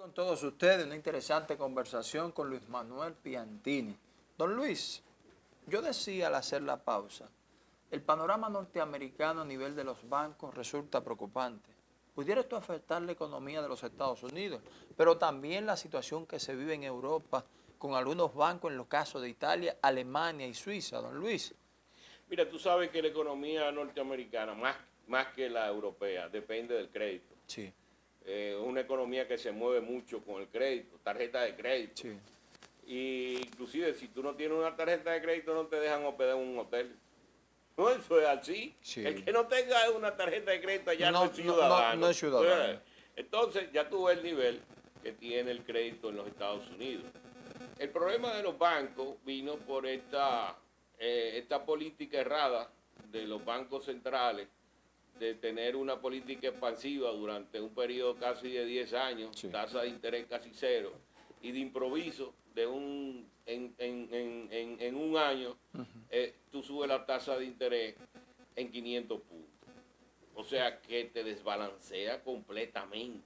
Con todos ustedes, una interesante conversación con Luis Manuel Piantini. Don Luis, yo decía al hacer la pausa, el panorama norteamericano a nivel de los bancos resulta preocupante. Pudiera esto afectar la economía de los Estados Unidos, pero también la situación que se vive en Europa con algunos bancos en los casos de Italia, Alemania y Suiza. Don Luis. Mira, tú sabes que la economía norteamericana, más que la europea, depende del crédito. Sí. Una economía que se mueve mucho con el crédito, tarjeta de crédito. Sí. Y inclusive si tú no tienes una tarjeta de crédito no te dejan hospedar en un hotel. No, eso es así. Sí. El que no tenga una tarjeta de crédito allá no es ciudadano. No es ciudadano. Entonces ya tú ves el nivel que tiene el crédito en los Estados Unidos. El problema de los bancos vino por esta política errada de los bancos centrales de tener una política expansiva durante un periodo casi de 10 años, sí, tasa de interés casi cero, y de improviso, en un año, tú subes la tasa de interés en 500 puntos. O sea que te desbalancea completamente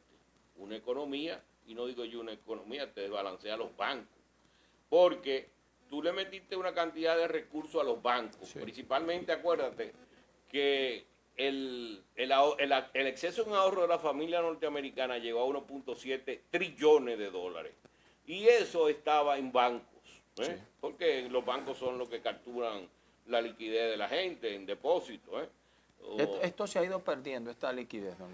una economía, y no digo yo una economía, te desbalancea los bancos, porque tú le metiste una cantidad de recursos a los bancos, sí, principalmente acuérdate que el exceso en ahorro de la familia norteamericana llegó a 1.7 trillones de dólares. Y eso estaba en bancos, sí, porque los bancos son los que capturan la liquidez de la gente en depósito. Esto se ha ido perdiendo, esta liquidez, ¿no?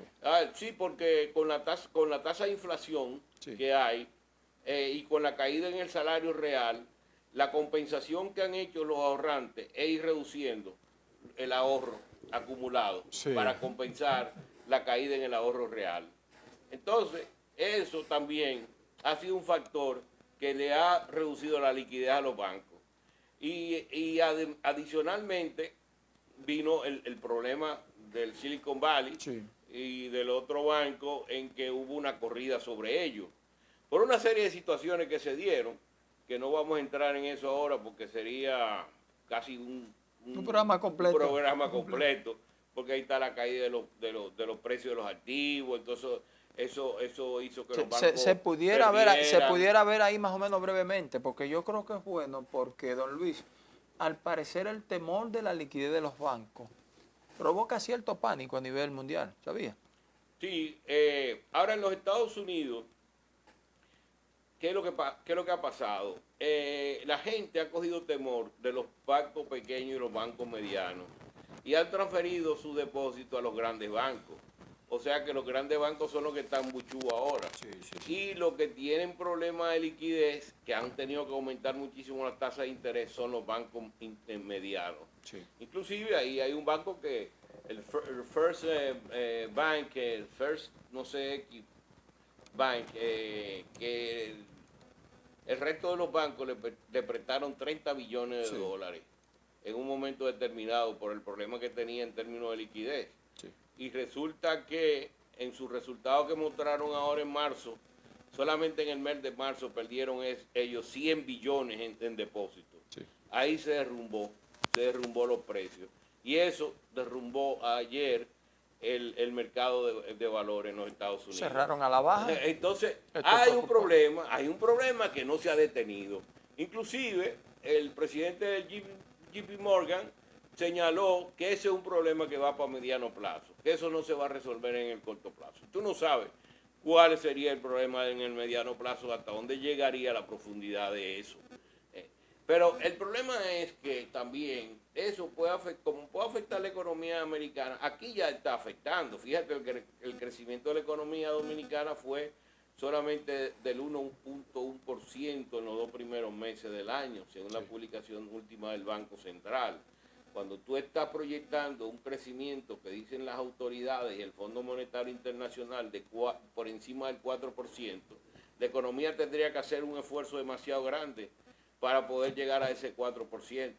Sí, porque con la tasa de inflación, sí, que hay y con la caída en el salario real, la compensación que han hecho los ahorrantes es ir reduciendo el ahorro acumulado, sí, para compensar la caída en el ahorro real. Entonces, eso también ha sido un factor que le ha reducido la liquidez a los bancos. Y adicionalmente vino el problema del Silicon Valley, sí, y del otro banco en que hubo una corrida sobre ellos. Por una serie de situaciones que se dieron, que no vamos a entrar en eso ahora porque sería casi un programa completo, porque ahí está la caída de los precios de los activos. Entonces eso hizo que los bancos se pudiera ver ahí más o menos brevemente, porque yo creo que es bueno, porque don Luis, al parecer el temor de la liquidez de los bancos provoca cierto pánico a nivel mundial, ¿sabía? Sí, ahora en los Estados Unidos, ¿qué es lo que ha pasado? La gente ha cogido temor de los bancos pequeños y los bancos medianos y han transferido su depósito a los grandes bancos. O sea que los grandes bancos son los que están buchú ahora. Sí, sí, sí. Y los que tienen problemas de liquidez, que han tenido que aumentar muchísimo las tasas de interés, son los bancos medianos. Sí. Inclusive ahí hay un banco que, el First Bank, el First, no sé, Bank, que el resto de los bancos le prestaron 30 billones de dólares en un momento determinado por el problema que tenía en términos de liquidez. Sí. Y resulta que en sus resultados que mostraron ahora en marzo, solamente en el mes de marzo perdieron ellos 100 billones en depósitos. Sí. Ahí se derrumbó los precios. Y eso derrumbó ayer el mercado de valores en los Estados Unidos. Cerraron a la baja. Entonces, hay un problema que no se ha detenido. Inclusive, el presidente del JP Morgan señaló que ese es un problema que va para mediano plazo, que eso no se va a resolver en el corto plazo. Tú no sabes cuál sería el problema en el mediano plazo, hasta dónde llegaría la profundidad de eso. Pero el problema es que también eso puede afectar la economía americana. Aquí ya está afectando. Fíjate que el crecimiento de la economía dominicana fue solamente del 1.1% en los 2 primeros meses del año, según la publicación última del Banco Central. Cuando tú estás proyectando un crecimiento que dicen las autoridades y el Fondo Monetario Internacional por encima del 4%, la economía tendría que hacer un esfuerzo demasiado grande para poder llegar a ese 4%.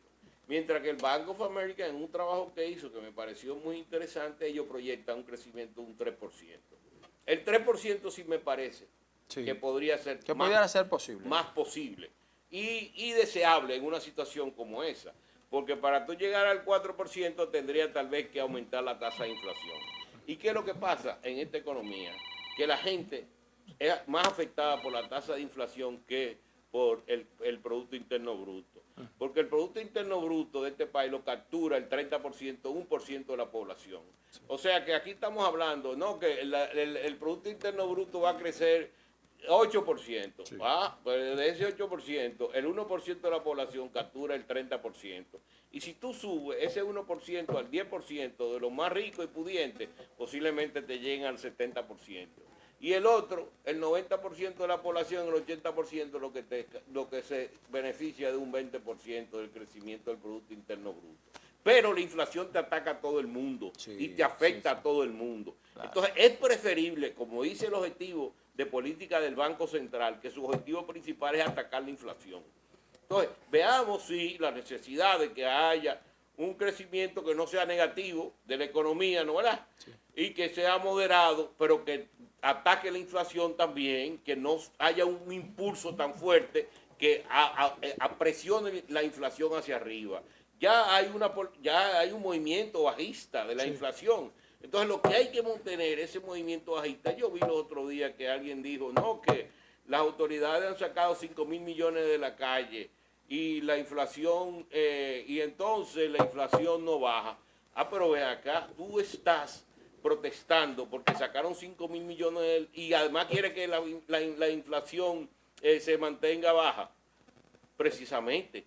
Mientras que el Bank of America, en un trabajo que hizo que me pareció muy interesante, ellos proyectan un crecimiento de un 3%. El 3% sí me parece que podría ser más posible y deseable en una situación como esa. Porque para tú llegar al 4% tendría tal vez que aumentar la tasa de inflación. ¿Y qué es lo que pasa en esta economía? Que la gente es más afectada por la tasa de inflación que por el Producto Interno Bruto. Porque el Producto Interno Bruto de este país lo captura el 30%, 1% de la población. O sea que aquí estamos hablando, ¿no?, que el Producto Interno Bruto va a crecer 8%. Sí. Pues de ese 8%, el 1% de la población captura el 30%. Y si tú subes ese 1% al 10% de los más ricos y pudientes, posiblemente te lleguen al 70%. Y el otro, el 90% de la población, el 80% lo que se beneficia de un 20% del crecimiento del Producto Interno Bruto. Pero la inflación te ataca a todo el mundo, sí, y te afecta, sí, a todo el mundo. Claro. Entonces es preferible, como dice el objetivo de política del Banco Central, que su objetivo principal es atacar la inflación. Entonces, veamos si la necesidad de que haya un crecimiento que no sea negativo de la economía, ¿no, verdad? Sí. Y que sea moderado, pero que ataque la inflación también, que no haya un impulso tan fuerte que presione la inflación hacia arriba. Ya hay un movimiento bajista de la, sí, inflación. Entonces lo que hay que mantener ese movimiento bajista. Yo vi el otro día que alguien dijo, no, que las autoridades han sacado 5.000 millones de la calle y la inflación, y entonces la inflación no baja. Pero ve acá, tú estás protestando porque sacaron 5.000 millones y además quiere que la inflación se mantenga baja. Precisamente,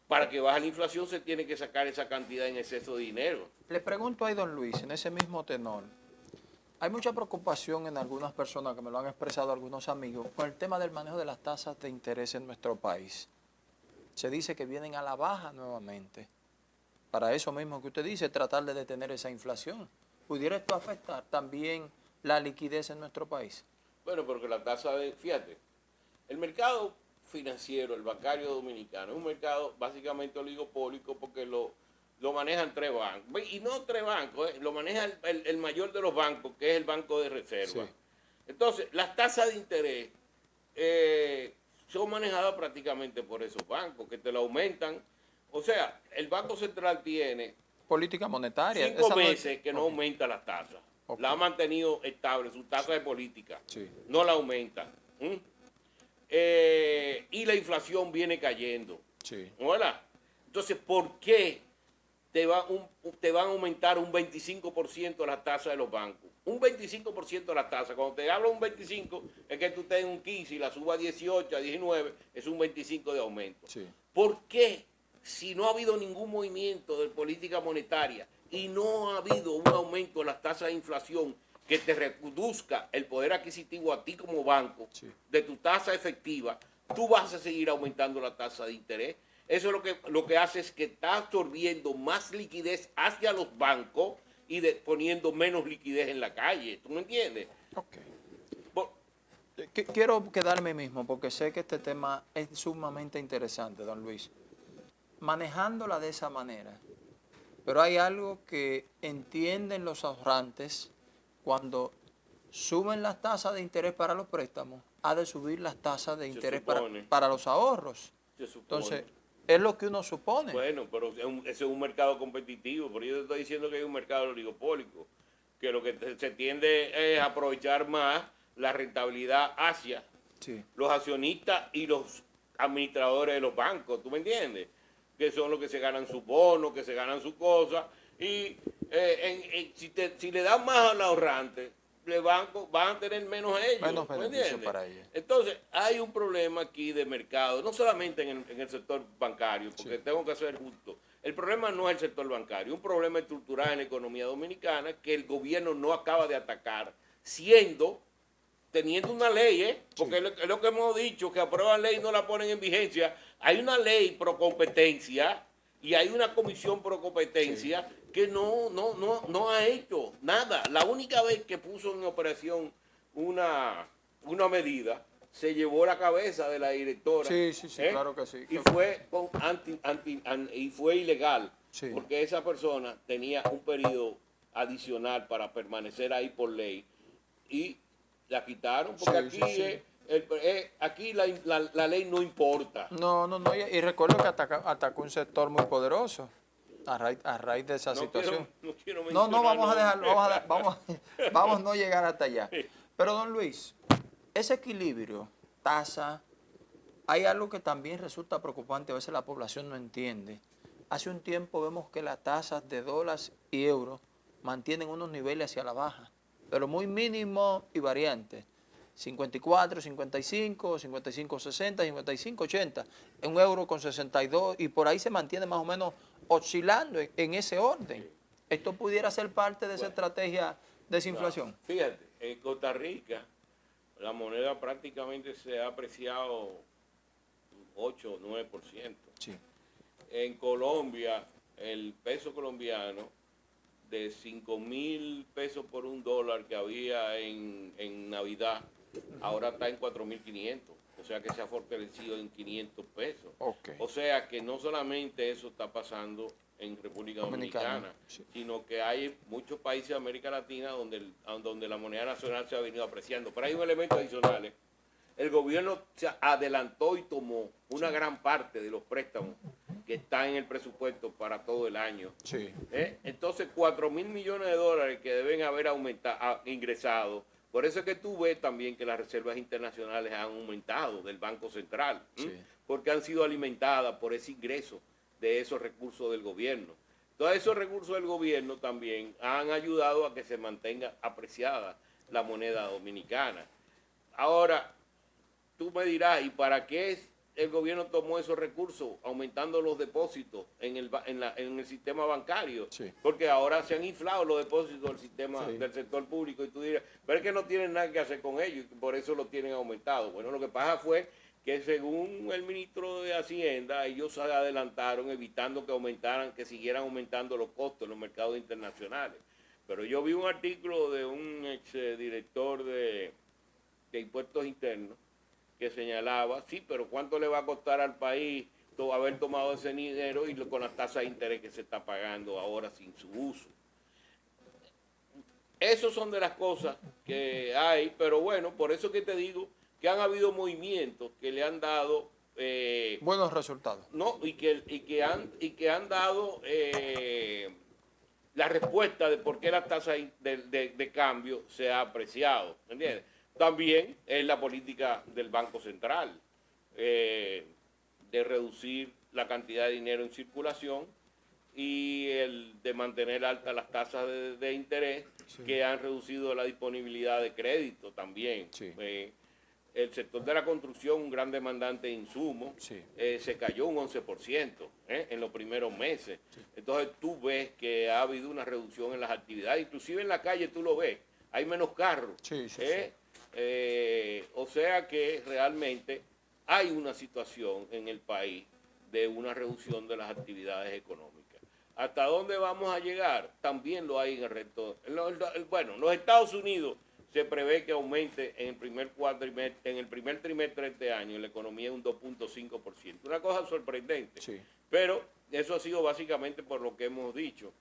para que baje la inflación se tiene que sacar esa cantidad en exceso de dinero. Le pregunto a don Luis, en ese mismo tenor, hay mucha preocupación en algunas personas, que me lo han expresado algunos amigos, con el tema del manejo de las tasas de interés en nuestro país. Se dice que vienen a la baja nuevamente. Para eso mismo que usted dice, tratar de detener esa inflación. ¿Pudiera esto afectar también la liquidez en nuestro país? Bueno, porque la tasa de, fíjate, el mercado financiero, el bancario dominicano, es un mercado básicamente oligopólico porque lo manejan 3 bancos. Y no 3 bancos, lo maneja el mayor de los bancos, que es el Banco de Reserva. Sí. Entonces, las tasas de interés son manejadas prácticamente por esos bancos, que te lo aumentan. O sea, el Banco Central tiene política monetaria. 5 meses que no aumenta las tasas. Okay. La ha mantenido estable, su tasa de política. Sí. No la aumenta. Y la inflación viene cayendo. Sí. ¿Verdad? Entonces, ¿por qué te van a aumentar un 25% las tasas de los bancos? Un 25% de las tasas. Cuando te hablo de un 25, es que tú estés en un 15 y la suba a 18, a 19, es un 25 de aumento. Sí. ¿Por qué? Si no ha habido ningún movimiento de política monetaria y no ha habido un aumento de las tasas de inflación que te reduzca el poder adquisitivo a ti como banco, sí, de tu tasa efectiva, tú vas a seguir aumentando la tasa de interés. Eso es lo que hace es que está absorbiendo más liquidez hacia los bancos y poniendo menos liquidez en la calle. ¿Tú me entiendes? Okay. Quiero quedarme mismo porque sé que este tema es sumamente interesante, don Luis. Manejándola de esa manera, pero hay algo que entienden los ahorrantes: cuando suben las tasas de interés para los préstamos, ha de subir las tasas de interés para los ahorros. Entonces, es lo que uno supone. Bueno, pero ese es un mercado competitivo, pero yo te estoy diciendo que hay un mercado oligopólico, que lo que se tiende es aprovechar más la rentabilidad hacia, sí, los accionistas y los administradores de los bancos, ¿tú me entiendes? Que son los que se ganan sus bonos, que se ganan sus cosas, y si le dan más al ahorrante, los bancos van a tener menos ellos. Menos beneficio para ellos. Entonces, hay un problema aquí de mercado, no solamente en el sector bancario, porque sí, tengo que ser justo. El problema no es el sector bancario, un problema estructural en la economía dominicana que el gobierno no acaba de atacar, teniendo una ley, porque sí, es lo que hemos dicho, que aprueban ley y no la ponen en vigencia. Hay una ley pro competencia y hay una comisión pro competencia, sí, que no ha hecho nada. La única vez que puso en operación una medida, se llevó la cabeza de la directora. Sí, claro que sí. Y fue ilegal, sí, porque esa persona tenía un periodo adicional para permanecer ahí por ley y la quitaron porque sí, aquí la ley no importa. No, y recuerdo que atacó un sector muy poderoso a raíz de esa situación. No, vamos a dejarlo, vamos a no llegar hasta allá. Pero don Luis, ese equilibrio, tasa, hay algo que también resulta preocupante, a veces la población no entiende. Hace un tiempo vemos que las tasas de dólares y euros mantienen unos niveles hacia la baja, pero muy mínimos y variantes. 54, 55, 55, 60, 55, 80, un euro con 62 y por ahí se mantiene más o menos oscilando en ese orden. ¿Esto pudiera ser parte de esa estrategia de desinflación? No, fíjate, en Costa Rica la moneda prácticamente se ha apreciado 8 o 9%. Sí. En Colombia, el peso colombiano de 5.000 pesos por $1 que había en Navidad, ahora está en 4.500. O sea que se ha fortalecido en 500 pesos. Okay. O sea que no solamente eso está pasando en República Dominicana, sí, sino que hay muchos países de América Latina donde la moneda nacional se ha venido apreciando. Pero hay un elemento adicional. El gobierno se adelantó y tomó una gran parte de los préstamos que están en el presupuesto para todo el año. Sí. Entonces, 4.000 millones de dólares que deben haber ingresado. Por eso es que tú ves también que las reservas internacionales han aumentado del Banco Central, sí, porque han sido alimentadas por ese ingreso de esos recursos del gobierno. Todos esos recursos del gobierno también han ayudado a que se mantenga apreciada la moneda dominicana. Ahora, tú me dirás, ¿y para qué el gobierno tomó esos recursos aumentando los depósitos en el sistema bancario? Sí. Porque ahora se han inflado los depósitos del sistema Sí. del sector público y tú dirás, pero es que no tienen nada que hacer con ellos y por eso lo tienen aumentado. Bueno, lo que pasa fue que según el ministro de Hacienda, ellos se adelantaron evitando que siguieran aumentando los costos en los mercados internacionales. Pero yo vi un artículo de un ex director de impuestos internos que señalaba, sí, pero ¿cuánto le va a costar al país haber tomado ese dinero y con la tasa de interés que se está pagando ahora sin su uso? Esas son de las cosas que hay, pero bueno, por eso que te digo que han habido movimientos que le han dado buenos resultados. No, y que han dado la respuesta de por qué la tasa de cambio se ha apreciado, ¿entiendes? También es la política del Banco Central de reducir la cantidad de dinero en circulación y el de mantener altas las tasas de interés, sí, que han reducido la disponibilidad de crédito también. Sí. El sector de la construcción, un gran demandante de insumos, sí, se cayó un 11% en los primeros meses. Sí. Entonces tú ves que ha habido una reducción en las actividades, inclusive en la calle tú lo ves, hay menos carros. Sí, sí, sí. O sea que realmente hay una situación en el país de una reducción de las actividades económicas. ¿Hasta dónde vamos a llegar? También lo hay en el resto. Bueno, los Estados Unidos se prevé que aumente en el primer trimestre de este año la economía un 2.5%. Una cosa sorprendente. Sí. Pero eso ha sido básicamente por lo que hemos dicho,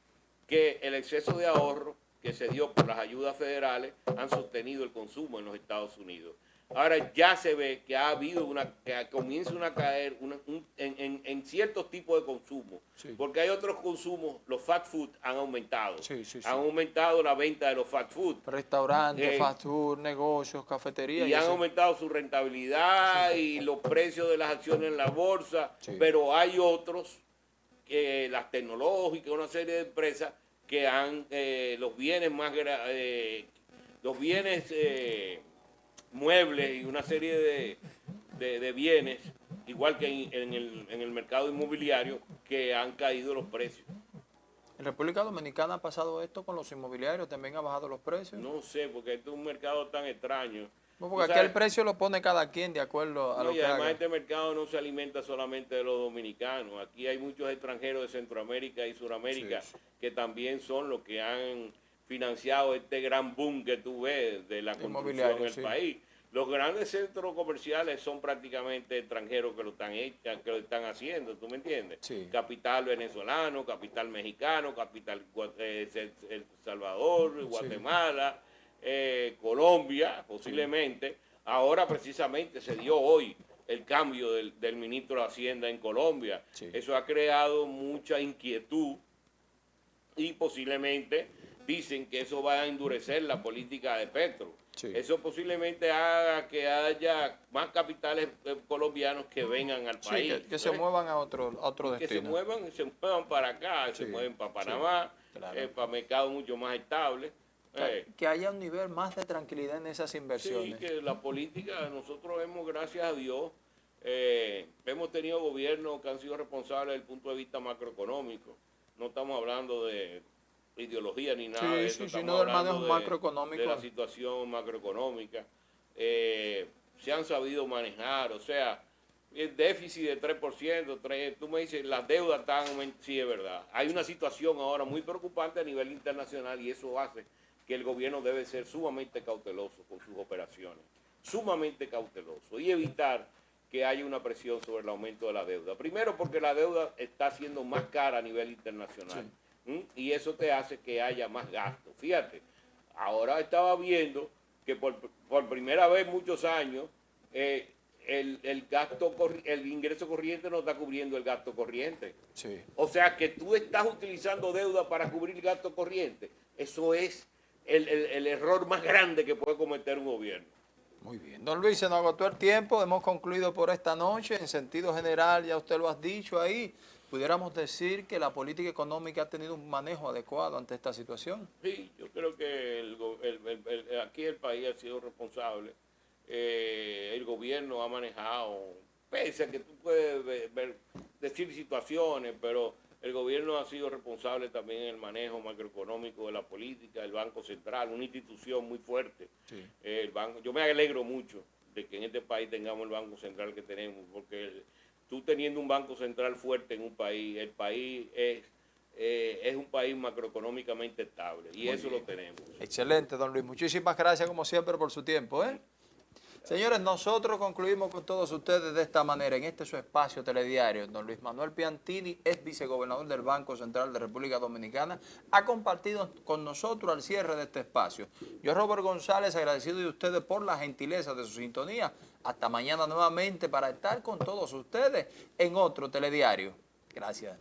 que el exceso de ahorro que se dio por las ayudas federales han sostenido el consumo en los Estados Unidos. Ahora ya se ve que ha habido que comienza a caer en ciertos tipos de consumo, sí, porque hay otros consumos, los fast food han aumentado, sí, sí, sí, han aumentado la venta de los fast food. Restaurantes, fast food, negocios, cafeterías. Y han aumentado su rentabilidad, sí, y los precios de las acciones en la bolsa, sí, pero hay otros, las tecnológicas, una serie de empresas que han los bienes muebles y una serie de bienes, igual que en el mercado inmobiliario, que han caído los precios. ¿En República Dominicana ha pasado esto con los inmobiliarios? ¿También ha bajado los precios? No sé, porque este es un mercado tan extraño. No, porque aquí el precio lo pone cada quien de acuerdo a lo que haga. Y además este mercado no se alimenta solamente de los dominicanos. Aquí hay muchos extranjeros de Centroamérica y Suramérica, sí, sí, que también son los que han financiado este gran boom que tú ves de la construcción en el, sí, país. Los grandes centros comerciales son prácticamente extranjeros que lo están haciendo, ¿tú me entiendes? Sí. Capital venezolano, capital mexicano, capital El Salvador, sí, Guatemala, Colombia, posiblemente. Sí. Ahora precisamente se dio hoy el cambio del ministro de Hacienda en Colombia. Sí. Eso ha creado mucha inquietud y posiblemente dicen que eso va a endurecer la política de Petro. Sí. Eso posiblemente haga que haya más capitales colombianos que vengan al Sí, país. que se muevan a otro Que destino. se muevan para acá, Sí, se mueven para sí, Panamá, claro. para mercados mucho más estables. Que haya un nivel más de tranquilidad en esas Sí, inversiones. que la política, nosotros hemos, gracias a Dios, hemos tenido gobiernos que han sido responsables desde el punto de vista macroeconómico. No estamos hablando de ideología ni nada de Sí, eso, sí, sí, estamos no del manejo hablando de la macroeconómico. situación macroeconómica. Se han sabido manejar, o sea, el déficit de 3%, tú me dices, las deudas están aumentando, sí es verdad. Hay una situación ahora muy preocupante a nivel internacional y eso hace que el gobierno debe ser sumamente cauteloso con sus operaciones, sumamente cauteloso y evitar que haya una presión sobre el aumento de la deuda. Primero porque la deuda está siendo más cara a nivel internacional. Sí. Y eso te hace que haya más gasto. Fíjate, ahora estaba viendo que por primera vez en muchos años el ingreso corriente no está cubriendo el gasto corriente. Sí. O sea que tú estás utilizando deuda para cubrir el gasto corriente. Eso es el error más grande que puede cometer un gobierno. Muy bien. Don Luis, se nos agotó el tiempo, hemos concluido por esta noche. En sentido general, ya usted lo ha dicho ahí, pudiéramos decir que la política económica ha tenido un manejo adecuado ante esta situación. Sí, yo creo que aquí el país ha sido responsable. El gobierno ha manejado, pese a que tú puedes decir situaciones, pero el gobierno ha sido responsable también en el manejo macroeconómico de la política, el Banco Central, una institución muy fuerte. Sí. Yo me alegro mucho de que en este país tengamos el Banco Central que tenemos, porque tú teniendo un Banco Central fuerte en un país, el país es un país macroeconómicamente estable y eso lo tenemos. Excelente, don Luis. Muchísimas gracias, como siempre, por su tiempo, ¿eh? Señores, nosotros concluimos con todos ustedes de esta manera, en este su espacio telediario. Don Luis Manuel Piantini es vicegobernador del Banco Central de República Dominicana. Ha compartido con nosotros al cierre de este espacio. Yo, Robert González, agradecido de ustedes por la gentileza de su sintonía. Hasta mañana nuevamente para estar con todos ustedes en otro telediario. Gracias.